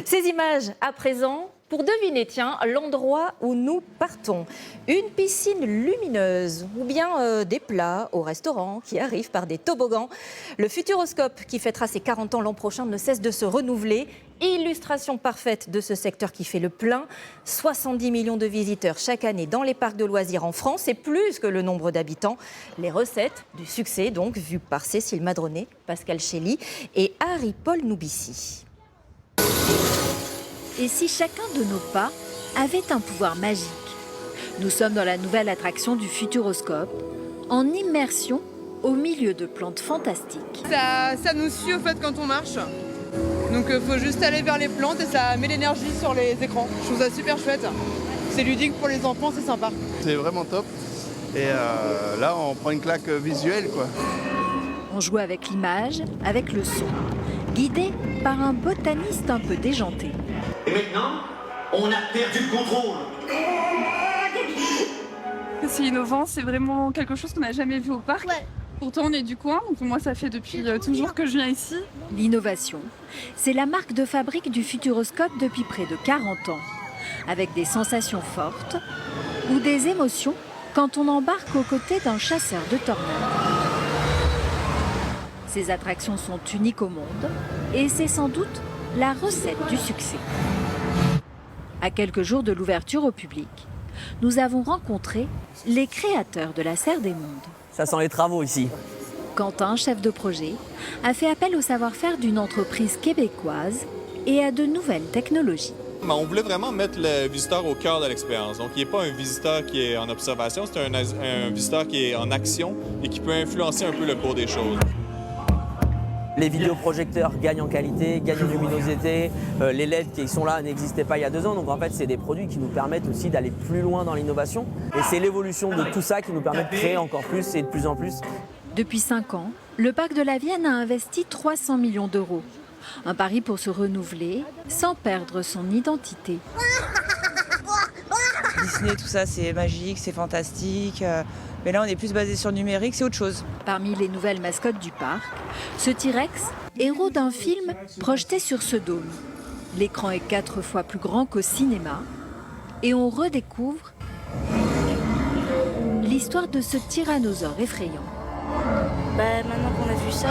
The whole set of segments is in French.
Ces images à présent pour deviner, tiens, l'endroit où nous partons. Une piscine lumineuse ou bien des plats au restaurant qui arrivent par des toboggans. Le Futuroscope qui fêtera ses 40 ans l'an prochain ne cesse de se renouveler. Illustration parfaite de ce secteur qui fait le plein. 70 millions de visiteurs chaque année dans les parcs de loisirs en France. C'est plus que le nombre d'habitants. Les recettes du succès donc vues par Cécile Madronet, Pascal Chély et Harry-Paul Noubissi. Et si chacun de nos pas avait un pouvoir magique? Nous sommes dans la nouvelle attraction du Futuroscope, en immersion au milieu de plantes fantastiques. Ça nous suit au fait quand on marche. Donc faut juste aller vers les plantes et ça met l'énergie sur les écrans. Je trouve ça super chouette. C'est ludique pour les enfants, c'est sympa. C'est vraiment top. Et là, on prend une claque visuelle, quoi. On joue avec l'image, avec le son, guidé par un botaniste un peu déjanté. Et maintenant, on a perdu le contrôle. C'est innovant, c'est vraiment quelque chose qu'on n'a jamais vu au parc. Ouais. Pourtant, on est du coin, donc moi, ça fait depuis toujours que je viens ici. L'innovation, c'est la marque de fabrique du Futuroscope depuis près de 40 ans, avec des sensations fortes ou des émotions quand on embarque aux côtés d'un chasseur de tornades. Ces attractions sont uniques au monde et c'est sans doute la recette du succès. À quelques jours de l'ouverture au public, nous avons rencontré les créateurs de la Serre des Mondes. Ça sent les travaux ici. Quentin, chef de projet, a fait appel au savoir-faire d'une entreprise québécoise et à de nouvelles technologies. On voulait vraiment mettre le visiteur au cœur de l'expérience. Donc, il n'est pas un visiteur qui est en observation, c'est un visiteur qui est en action et qui peut influencer un peu le cours des choses. Les vidéoprojecteurs gagnent en qualité, gagnent en luminosité. Les LED qui sont là n'existaient pas il y a 2 ans. Donc en fait, c'est des produits qui nous permettent aussi d'aller plus loin dans l'innovation. Et c'est l'évolution de tout ça qui nous permet de créer encore plus et de plus en plus. Depuis 5 ans, le parc de la Vienne a investi 300 millions d'euros. Un pari pour se renouveler sans perdre son identité. Disney, tout ça, c'est magique, c'est fantastique. Mais là, on est plus basé sur le numérique, c'est autre chose. Parmi les nouvelles mascottes du parc, ce T-Rex, héros d'un film projeté sur ce dôme. L'écran est 4 fois plus grand qu'au cinéma et on redécouvre l'histoire de ce tyrannosaure effrayant. Maintenant qu'on a vu ça,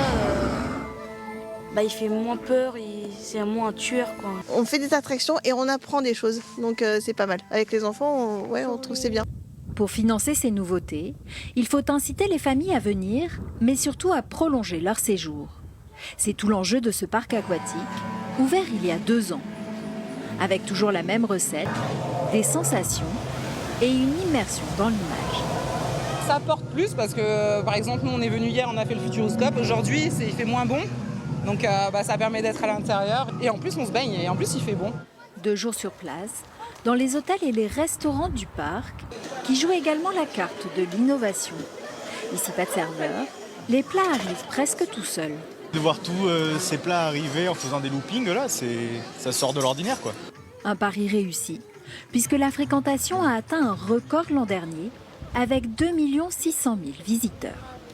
il fait moins peur, c'est moins un tueur, quoi. On fait des attractions et on apprend des choses, donc c'est pas mal. Avec les enfants, on trouve c'est bien. Pour financer ces nouveautés, il faut inciter les familles à venir, mais surtout à prolonger leur séjour. C'est tout l'enjeu de ce parc aquatique, ouvert il y a 2 ans. Avec toujours la même recette, des sensations et une immersion dans l'image. Ça apporte plus parce que, par exemple, nous on est venu hier, on a fait le Futuroscope. Aujourd'hui, il fait moins bon. Donc ça permet d'être à l'intérieur. Et en plus, on se baigne et en plus, il fait bon. 2 jours sur place, dans les hôtels et les restaurants du parc, qui jouent également la carte de l'innovation. Ici, pas de serveur, les plats arrivent presque tout seuls. De voir tous ces plats arriver en faisant des loopings, là, ça sort de l'ordinaire, quoi. Un pari réussi, puisque la fréquentation a atteint un record l'an dernier, avec 2 600 000 visiteurs.